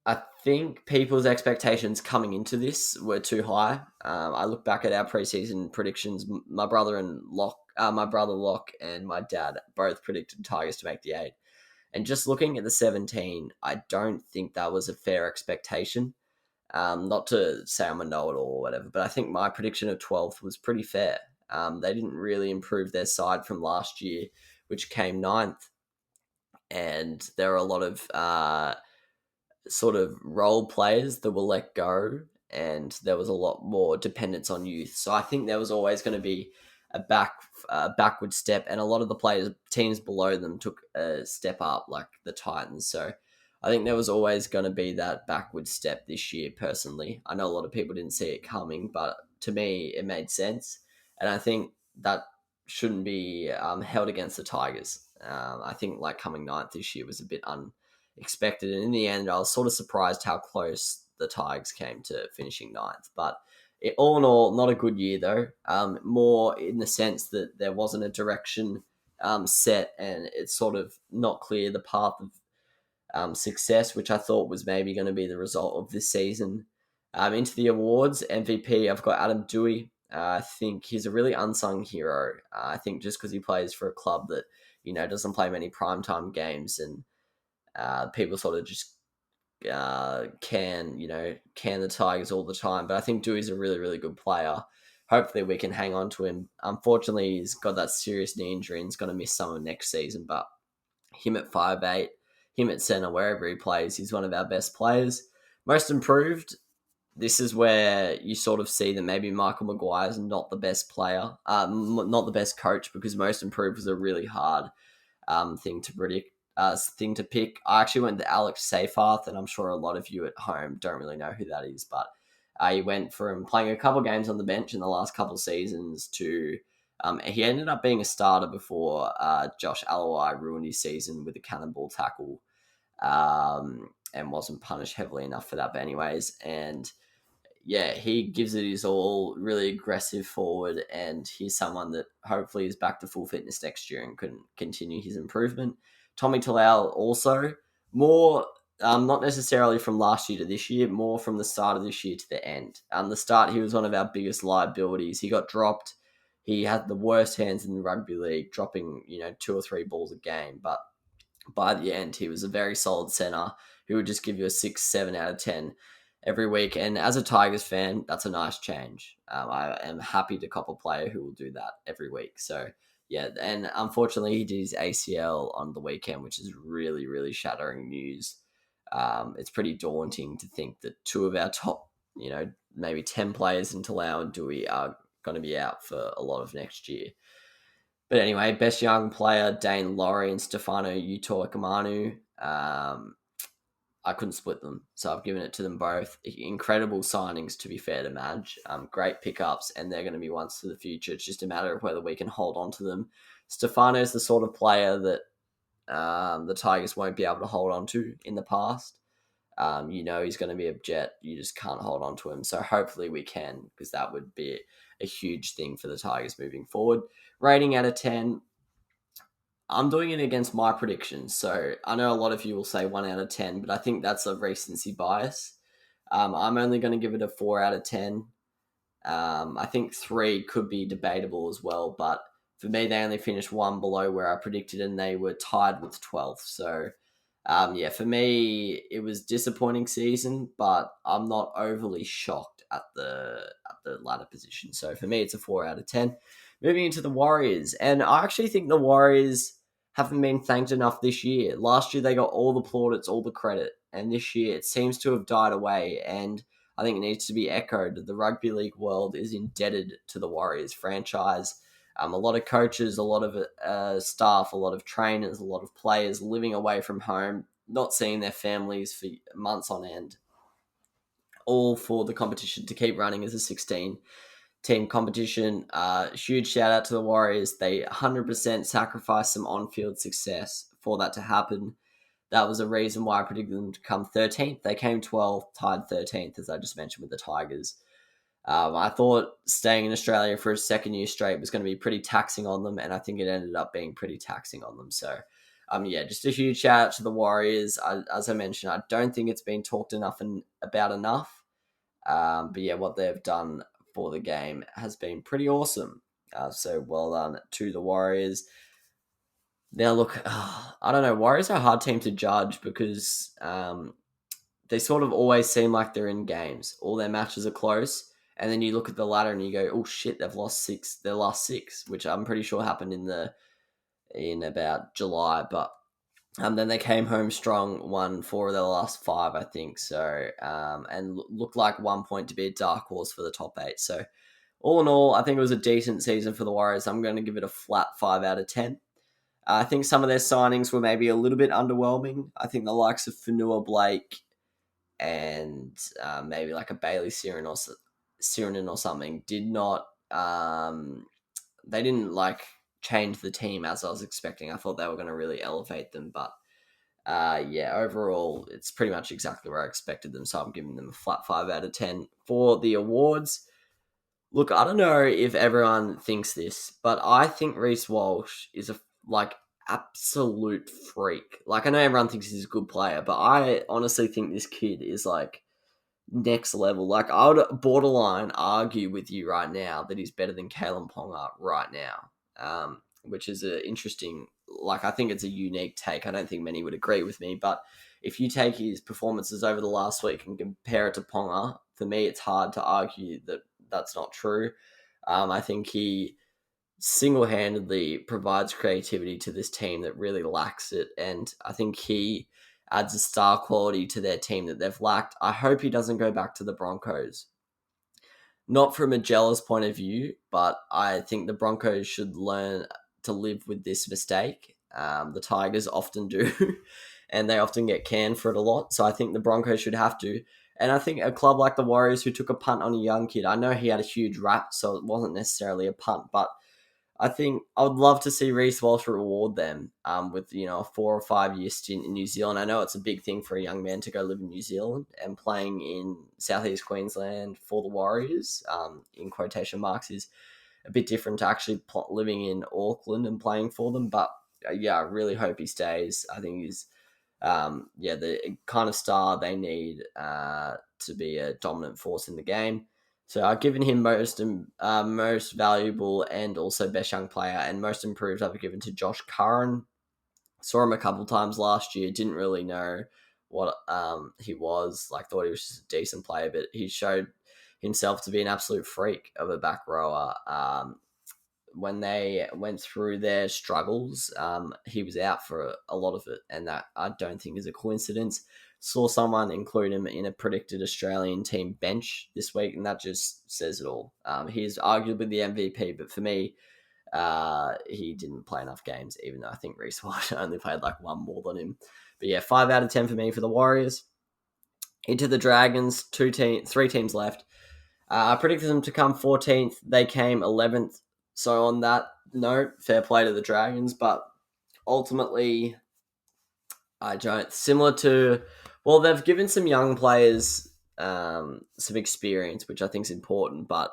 I think people's expectations coming into this were too high. I look back at our preseason predictions. My brother Locke and my dad both predicted Tigers to make the 8. And just looking at the 17, I don't think that was a fair expectation. Not to say I'm a know-it-all or whatever, but I think my prediction of 12th was pretty fair. They didn't really improve their side from last year, which came 9th. And there are a lot of sort of role players that will let go, and there was a lot more dependence on youth. So I think there was always going to be a backward step, and a lot of the teams below them took a step up, like the Titans. So I think there was always going to be that backward step this year, personally. I know a lot of people didn't see it coming, but to me, it made sense. And I think that shouldn't be held against the Tigers. I think like coming ninth this year was a bit unexpected. And in the end, I was sort of surprised how close the Tigers came to finishing ninth. But all in all, not a good year though. More in the sense that there wasn't a direction set, and it's sort of not clear the path of success, which I thought was maybe going to be the result of this season. Into the awards, MVP, I've got Adam Doueihi. I think he's a really unsung hero. I think just because he plays for a club that, doesn't play many primetime games, and people sort of just can the Tigers all the time. But I think Dewey's a really, really good player. Hopefully we can hang on to him. Unfortunately, he's got that serious knee injury and he's going to miss some of next season. But him at 5'8", him at centre, wherever he plays, he's one of our best players. Most improved, this is where you sort of see that maybe Michael Maguire's not the best player, not the best coach, because most improved was a really hard thing to predict. Thing to pick. I actually went to Alex Seyfarth, and I'm sure a lot of you at home don't really know who that is, but he went from playing a couple games on the bench in the last couple of seasons to he ended up being a starter before Josh Alawai ruined his season with a cannonball tackle and wasn't punished heavily enough for that. But anyways, and yeah, he gives it his all, really aggressive forward, and he's someone that hopefully is back to full fitness next year and can continue his improvement. Tommy Talau also, more not necessarily from last year to this year, more from the start of this year to the end. The start, he was one of our biggest liabilities. He got dropped. He had the worst hands in the rugby league, dropping 2 or 3 balls a game. But by the end, he was a very solid centre who would just give you a 6, 7 out of 10 every week. And as a Tigers fan, that's a nice change. I am happy to cop a player who will do that every week. So yeah, and unfortunately he did his ACL on the weekend, which is really, really shattering news. It's pretty daunting to think that 2 of our top, maybe 10 players in Talau and Doueihi are going to be out for a lot of next year. But anyway, best young player, Dane Laurie and Stefano Utoikamanu. I couldn't split them, so I've given it to them both. Incredible signings, to be fair to Madge. Great pickups, and they're going to be ones for the future. It's just a matter of whether we can hold on to them. Stefano's the sort of player that the Tigers won't be able to hold on to in the past. He's going to be a jet. You just can't hold on to him. So hopefully we can, because that would be a huge thing for the Tigers moving forward. Rating out of 10. I'm doing it against my predictions, so I know a lot of you will say 1 out of 10, but I think that's a recency bias. I'm only going to give it a 4 out of 10. I think 3 could be debatable as well, but for me, they only finished 1 below where I predicted, and they were tied with 12th. So, for me, it was a disappointing season, but I'm not overly shocked at the latter position. So for me, it's a 4 out of 10. Moving into the Warriors, and I actually think the Warriors haven't been thanked enough this year. Last year, they got all the plaudits, all the credit, and this year it seems to have died away, and I think it needs to be echoed. The rugby league world is indebted to the Warriors franchise. A lot of coaches, a lot of staff, a lot of trainers, a lot of players living away from home, not seeing their families for months on end, all for the competition to keep running as a 16-team competition. Huge shout out to the Warriors. They 100% sacrificed some on-field success for that to happen. That was a reason why I predicted them to come 13th. They came 12th, tied 13th, as I just mentioned, with the Tigers. I thought staying in Australia for a second year straight was going to be pretty taxing on them, and I think it ended up being pretty taxing on them. So, just a huge shout out to the Warriors. As I mentioned, I don't think it's been talked enough. But yeah, what they've done for the game has been pretty awesome. So well done to the Warriors. Now, look, I don't know. Warriors are a hard team to judge because they sort of always seem like they're in games. All their matches are close. And then you look at the ladder and you go, oh shit, they've lost 6. Their last 6, which I'm pretty sure happened in about July. But Then they came home strong, won 4 of their last 5, I think. So, and looked like 1 point to be a dark horse for the top 8. So, all in all, I think it was a decent season for the Warriors. I'm going to give it a flat 5 out of 10. I think some of their signings were maybe a little bit underwhelming. I think the likes of Fanua Blake and maybe like a Bailey Sirinen or something did not. They didn't like change the team as I was expecting. I thought they were going to really elevate them, but yeah, overall, it's pretty much exactly where I expected them. So I'm giving them a flat 5 out of 10 for the awards. Look, I don't know if everyone thinks this, but I think Reece Walsh is a absolute freak. Like, I know everyone thinks he's a good player, but I honestly think this kid is like next level. Like, I would borderline argue with you right now that he's better than Kalen Ponga right now, which is a interesting. Like, I think it's a unique take. I don't think many would agree with me, but if you take his performances over the last week and compare it to Ponga, for me, it's hard to argue that that's not true. I think he single-handedly provides creativity to this team that really lacks it, and I think he adds a star quality to their team that they've lacked. I hope he doesn't go back to the Broncos. Not from a jealous point of view, but I think the Broncos should learn to live with this mistake. The Tigers often do, and they often get canned for it a lot. So I think the Broncos should have to. And I think a club like the Warriors, who took a punt on a young kid, I know he had a huge rap, so it wasn't necessarily a punt, but I think I would love to see Reece Walsh reward them with a 4 or 5 year stint in New Zealand. I know it's a big thing for a young man to go live in New Zealand, and playing in Southeast Queensland for the Warriors, in quotation marks, is a bit different to actually living in Auckland and playing for them. But yeah, I really hope he stays. I think he's the kind of star they need to be a dominant force in the game. So I've given him most valuable and also best young player, and most improved I've given to Josh Curran. Saw him a couple times last year. Didn't really know what he was. Like, thought he was just a decent player, but he showed himself to be an absolute freak of a back rower. When they went through their struggles, he was out for a lot of it, and that I don't think is a coincidence. Saw someone include him in a predicted Australian team bench this week, and that just says it all. He's arguably the MVP, but for me, he didn't play enough games, even though I think Reece Walsh only played like one more than him. But yeah, 5 out of 10 for me for the Warriors. Into the Dragons, 3 teams left. I predicted them to come 14th. They came 11th. So on that note, fair play to the Dragons, but ultimately, I don't. Similar to, well, they've given some young players some experience, which I think is important. But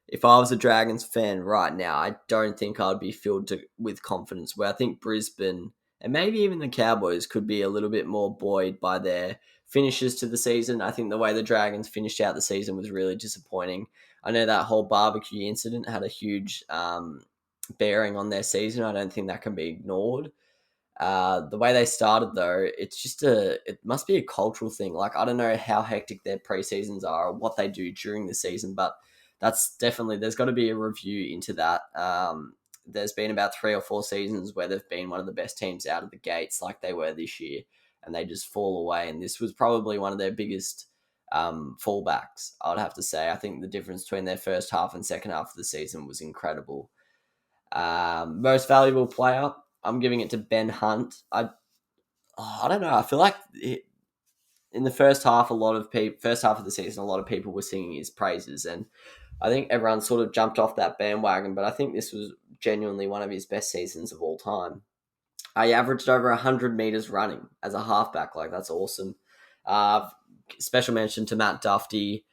if I was a Dragons fan right now, I don't think I'd be filled with confidence. Where I think Brisbane and maybe even the Cowboys could be a little bit more buoyed by their finishes to the season. I think the way the Dragons finished out the season was really disappointing. I know that whole barbecue incident had a huge bearing on their season. I don't think that can be ignored. The way they started, though, it must be a cultural thing. Like, I don't know how hectic their pre-seasons are or what they do during the season, but that's definitely, there's got to be a review into that. There's been about 3 or 4 seasons where they've been one of the best teams out of the gates, like they were this year, and they just fall away. And this was probably one of their biggest fallbacks, I would have to say. I think the difference between their first half and second half of the season was incredible. Most valuable player, I'm giving it to Ben Hunt. I don't know. I feel like in the first half, first half of the season, a lot of people were singing his praises, and I think everyone sort of jumped off that bandwagon. But I think this was genuinely one of his best seasons of all time. He averaged over 100 meters running as a halfback. Like, that's awesome. Special mention to Matt Dufty.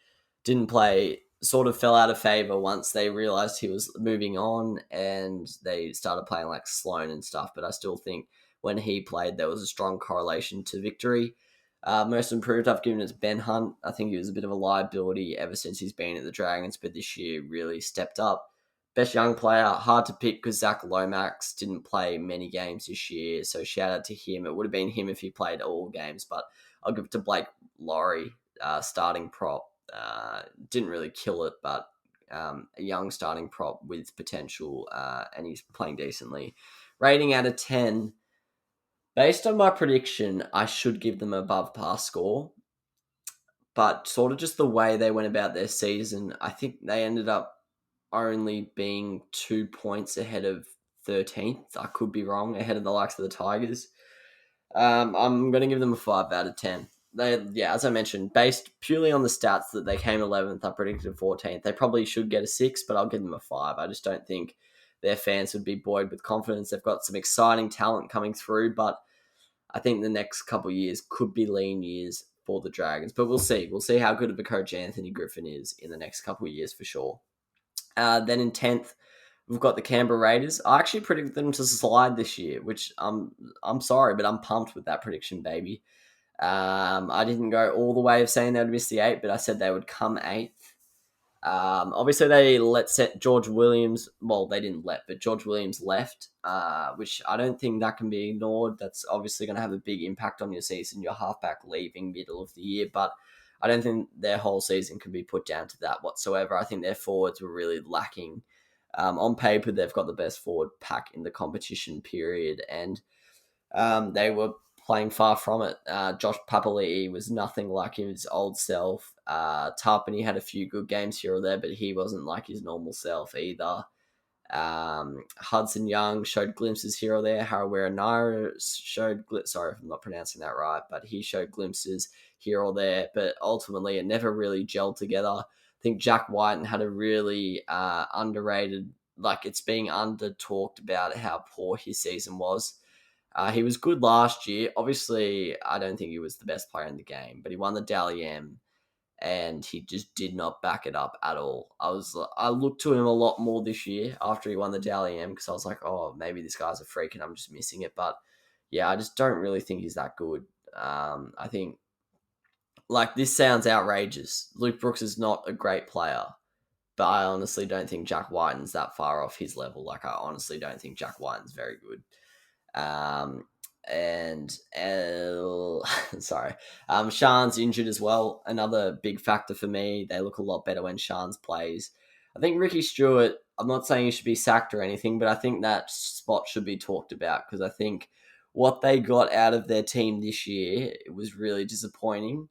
Didn't play, sort of fell out of favor once they realized he was moving on and they started playing like Sloan and stuff. But I still think when he played, there was a strong correlation to victory. Most improved, I've given it to Ben Hunt. I think he was a bit of a liability ever since he's been at the Dragons, but this year really stepped up. Best young player, hard to pick because Zach Lomax didn't play many games this year, so shout out to him. It would have been him if he played all games, but I'll give it to Blake Laurie, starting prop. Didn't really kill it, but a young starting prop with potential, and he's playing decently. Rating out of 10, Based on my prediction, I should give them above par score. But sort of just the way they went about their season, I think they ended up only being 2 points ahead of 13th. I could be wrong, ahead of the likes of the Tigers. I'm going to give them a 5 out of 10. As I mentioned, based purely on the stats that they came 11th, I predicted 14th. They probably should get a 6, but I'll give them a 5. I just don't think their fans would be buoyed with confidence. They've got some exciting talent coming through, but I think the next couple of years could be lean years for the Dragons. But we'll see. We'll see how good of a coach Anthony Griffin is in the next couple of years for sure. Then in 10th, we've got the Canberra Raiders. I actually predicted them to slide this year, which I'm sorry, but I'm pumped with that prediction, baby. I didn't go all the way of saying they would miss the 8, but I said they would come 8th. Obviously, they set George Williams. Well, they didn't but George Williams left, which I don't think that can be ignored. That's obviously going to have a big impact on your season. Your halfback leaving middle of the year, but I don't think their whole season can be put down to that whatsoever. I think their forwards were really lacking. On paper, they've got the best forward pack in the competition period, and they were playing far from it. Josh Papali'i was nothing like his old self. Tarpany had a few good games here or there, but he wasn't like his normal self either. Hudson Young showed glimpses here or there. Harawira Naira showed sorry if I'm not pronouncing that right, but he showed glimpses here or there. But ultimately, it never really gelled together. I think Jack Whiten had a really underrated, like it's being under talked about how poor his season was. He was good last year. Obviously, I don't think he was the best player in the game, but he won the Dally M, and he just did not back it up at all. I looked to him a lot more this year after he won the Dally M because I was like, oh, maybe this guy's a freak and I'm just missing it. But yeah, I just don't really think he's that good. I think like this sounds outrageous. Luke Brooks is not a great player, but I honestly don't think Jack Whiten's that far off his level. Like I honestly don't think Jack Whiten's very good. Sorry. Shan's injured as well. Another big factor for me. They look a lot better when Shan's plays. I think Ricky Stewart, I'm not saying he should be sacked or anything, but I think that spot should be talked about because I think what they got out of their team this year, it was really disappointing.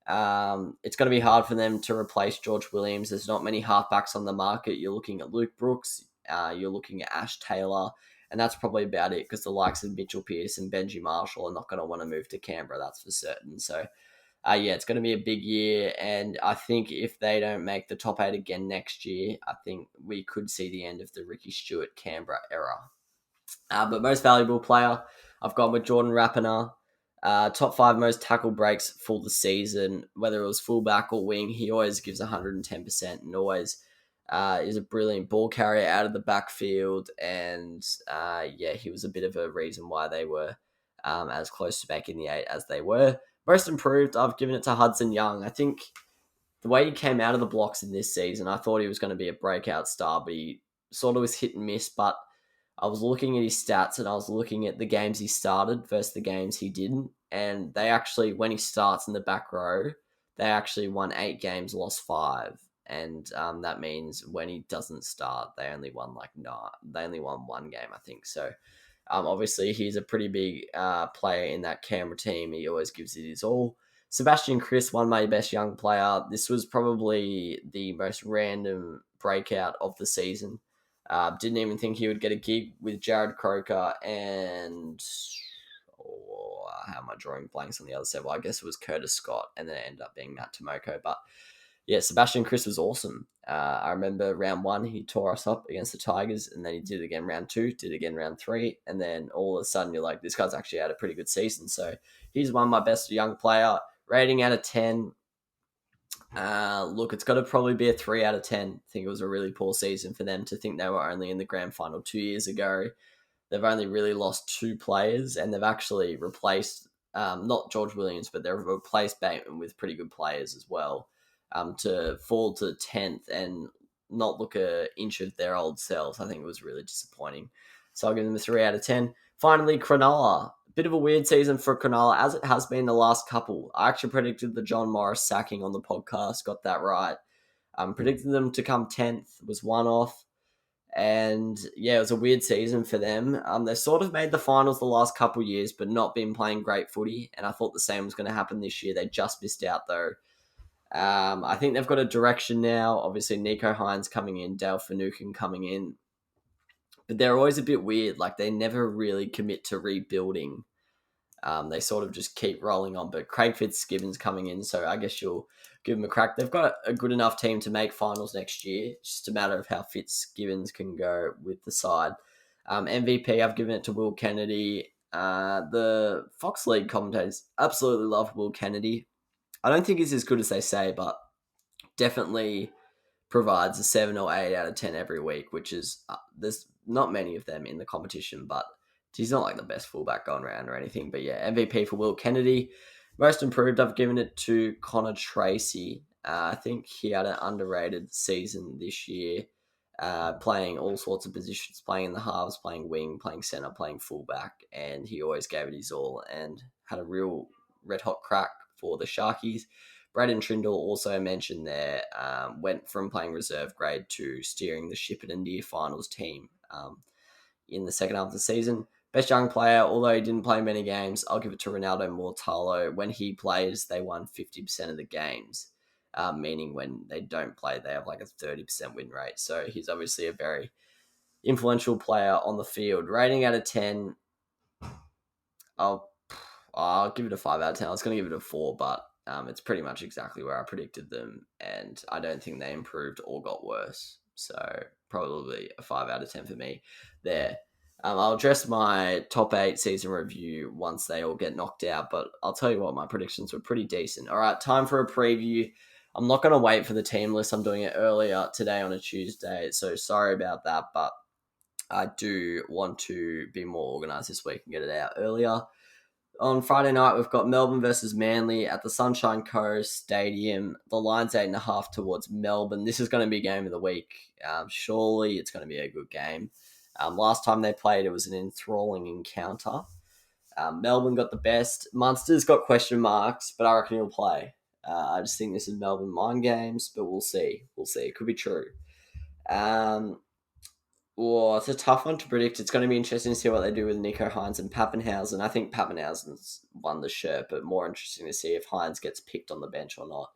It's going to be hard for them to replace George Williams. There's not many halfbacks on the market. You're looking at Luke Brooks. You're looking at Ash Taylor. And that's probably about it because the likes of Mitchell Pearce and Benji Marshall are not going to want to move to Canberra, that's for certain. So, it's going to be a big year. And I think if they don't make the top 8 again next year, I think we could see the end of the Ricky Stewart Canberra era. But most valuable player, I've gone with Jordan Rapiner. Top 5 most tackle breaks for the season, whether it was fullback or wing, he always gives 110% and always is a brilliant ball carrier out of the backfield. And he was a bit of a reason why they were as close to making the 8 as they were. Most improved, I've given it to Hudson Young. I think the way he came out of the blocks in this season, I thought he was going to be a breakout star, but he sort of was hit and miss. But I was looking at his stats and I was looking at the games he started versus the games he didn't. And they actually, when he starts in the back row, they actually won 8 games, lost 5. And that means when he doesn't start, they only won one game, I think. So obviously he's a pretty big player in that Canberra team. He always gives it his all. Sebastian Chris won my best young player. This was probably the most random breakout of the season. Didn't even think he would get a gig with Jared Croker and how am I drawing blanks on the other side? Well, I guess it was Curtis Scott, and then it ended up being Matt Tomoko. But yeah, Sebastian Chris was awesome. I remember round 1, he tore us up against the Tigers, and then he did it again round 2, did it again round 3, and then all of a sudden you're like, this guy's actually had a pretty good season. So he's one of my best young player. Rating out of 10. Look, it's got to probably be a 3 out of 10. I think it was a really poor season for them to think they were only in the grand final 2 years ago. They've only really lost 2 players, and they've actually replaced, not George Williams, but they've replaced Bateman with pretty good players as well. To fall to 10th and not look an inch of their old selves, I think it was really disappointing. So I'll give them a 3 out of 10. Finally, Cronulla. Bit of a weird season for Cronulla, as it has been the last couple. I actually predicted the John Morris sacking on the podcast, got that right. Predicted them to come 10th, was one off. And yeah, it was a weird season for them. They've sort of made the finals the last couple of years, but not been playing great footy. And I thought the same was going to happen this year. They just missed out though. I think they've got a direction now. Obviously, Nico Hines coming in, Dale Finucane coming in. But they're always a bit weird. Like, they never really commit to rebuilding. They sort of just keep rolling on. But Craig Fitzgibbon's coming in, so I guess you'll give them a crack. They've got a good enough team to make finals next year. It's just a matter of how Fitzgibbons can go with the side. MVP, I've given it to Will Kennedy. The Fox League commentators absolutely love Will Kennedy. I don't think he's as good as they say, but definitely provides a 7 or 8 out of 10 every week, which is, there's not many of them in the competition, but he's not like the best fullback going around or anything. But yeah, MVP for Will Kennedy. Most improved, I've given it to Connor Tracy. I think he had an underrated season this year, playing all sorts of positions, playing in the halves, playing wing, playing centre, playing fullback, and he always gave it his all and had a real red-hot crack for the Sharkies. Braden Trindle, also mentioned there, went from playing reserve grade to steering the ship at a near finals team in the second half of the season. Best young player, although he didn't play many games, I'll give it to Ronaldo Mortalo. When he plays, they won 50% of the games, meaning when they don't play, they have like a 30% win rate. So he's obviously a very influential player on the field. Rating out of 10, I'll give it a 5 out of 10. I was going to give it a 4, but it's pretty much exactly where I predicted them, and I don't think they improved or got worse. So probably a 5 out of 10 for me there. I'll address my top 8 season review once they all get knocked out, but I'll tell you what, my predictions were pretty decent. All right, time for a preview. I'm not going to wait for the team list. I'm doing it earlier today on a Tuesday, so sorry about that, but I do want to be more organised this week and get it out earlier. On Friday night, we've got Melbourne versus Manly at the Sunshine Coast Stadium. The line's 8.5 towards Melbourne. This is going to be game of the week. Surely it's going to be a good game. Last time they played, it was an enthralling encounter. Melbourne got the best. Munster's got question marks, but I reckon he'll play. I just think this is Melbourne mind games, but we'll see. We'll see. It could be true. It's a tough one to predict. It's going to be interesting to see what they do with Nico Hines and Pappenhausen. I think Pappenhausen's won the shirt, but more interesting to see if Hines gets picked on the bench or not.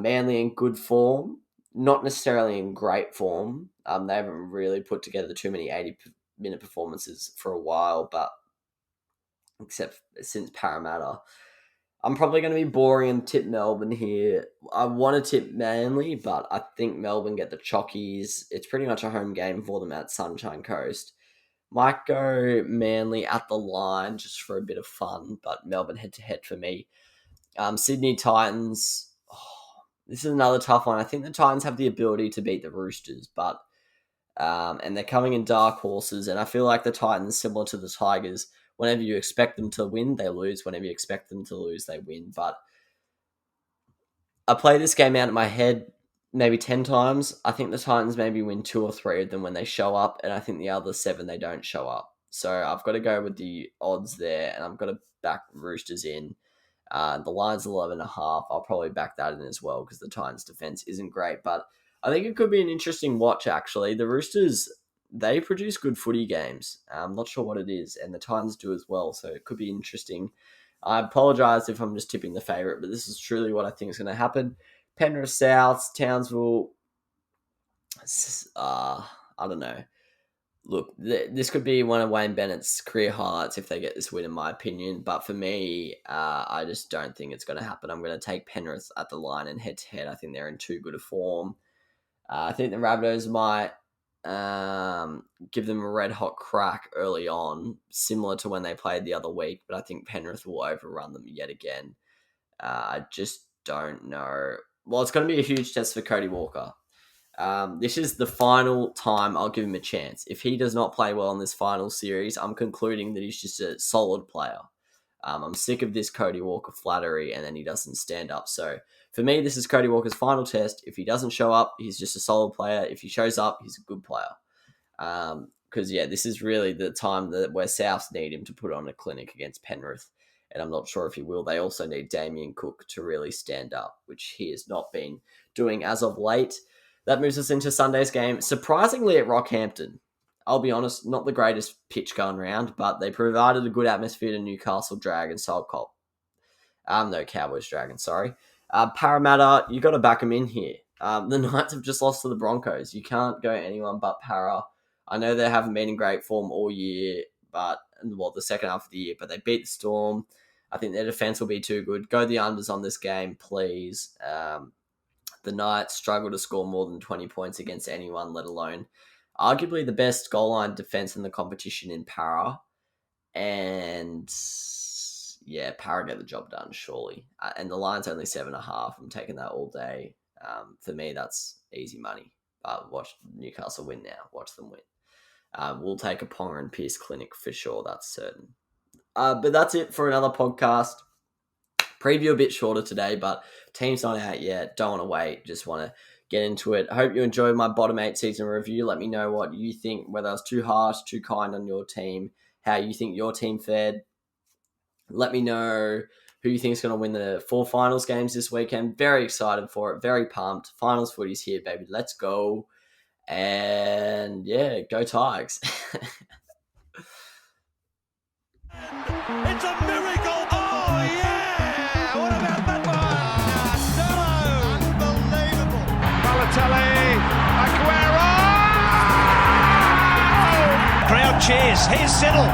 Manly in good form, not necessarily in great form. They haven't really put together too many 80-minute performances for a while, but except since Parramatta. I'm probably going to be boring and tip Melbourne here. I want to tip Manly, but I think Melbourne get the Chockies. It's pretty much a home game for them at Sunshine Coast. Might go Manly at the line just for a bit of fun, but Melbourne head-to-head for me. Sydney Titans. This is another tough one. I think the Titans have the ability to beat the Roosters, but and they're coming in dark horses, and I feel like the Titans, similar to the Tigers, whenever you expect them to win, they lose. Whenever you expect them to lose, they win. But I play this game out in my head maybe 10 times. I think the Titans maybe win 2 or 3 of them when they show up, and I think the other 7 they don't show up. So I've got to go with the odds there, and I've got to back Roosters in. The line's 11.5. I'll probably back that in as well because the Titans' defense isn't great. But I think it could be an interesting watch, actually. The Roosters, they produce good footy games. I'm not sure what it is, and the Titans do as well, so it could be interesting. I apologise if I'm just tipping the favourite, but this is truly what I think is going to happen. Penrith South, Townsville, I don't know. Look, this could be one of Wayne Bennett's career highlights if they get this win, in my opinion. But for me, I just don't think it's going to happen. I'm going to take Penrith at the line and head-to-head. I think they're in too good a form. I think the Rabbitohs might give them a red-hot crack early on, similar to when they played the other week. But I think Penrith will overrun them yet again. I just don't know. Well, it's going to be a huge test for Cody Walker. This is the final time I'll give him a chance. If he does not play well in this final series, I'm concluding that he's just a solid player. I'm sick of this Cody Walker flattery and then he doesn't stand up. So for me, this is Cody Walker's final test. If he doesn't show up, he's just a solid player. If he shows up, he's a good player. Because, this is really the time where Souths need him to put on a clinic against Penrith. And I'm not sure if he will. They also need Damien Cook to really stand up, which he has not been doing as of late. That moves us into Sunday's game. Surprisingly at Rockhampton. I'll be honest, not the greatest pitch going round, but they provided a good atmosphere to Newcastle Dragons. So Cowboys Dragons, sorry. Parramatta, you got to back them in here. The Knights have just lost to the Broncos. You can't go anyone but Para. I know they haven't been in great form all year, the second half of the year, but they beat the Storm. I think their defense will be too good. Go the unders on this game, please. The Knights struggle to score more than 20 points against anyone, let alone arguably the best goal line defense in the competition in Para. And yeah, Para get the job done, surely. And the line's only 7.5. I'm taking that all day. For me, that's easy money. Watch Newcastle win now. Watch them win. We'll take a Ponga and Pierce clinic for sure, that's certain. But that's it for another podcast. Preview a bit shorter today, but team's not out yet. Don't want to wait. Just want to get into it. I hope you enjoyed my bottom 8 season review. Let me know what you think, whether I was too harsh, too kind on your team, how you think your team fared. Let me know who you think is going to win the 4 finals games this weekend. Very excited for it. Very pumped. Finals footy's here, baby. Let's go. And yeah, go Tigers. It's a miracle. Oh, yeah. What about that one? Unbelievable. Balotelli. Aguero. Crowd cheers. Here's Siddle.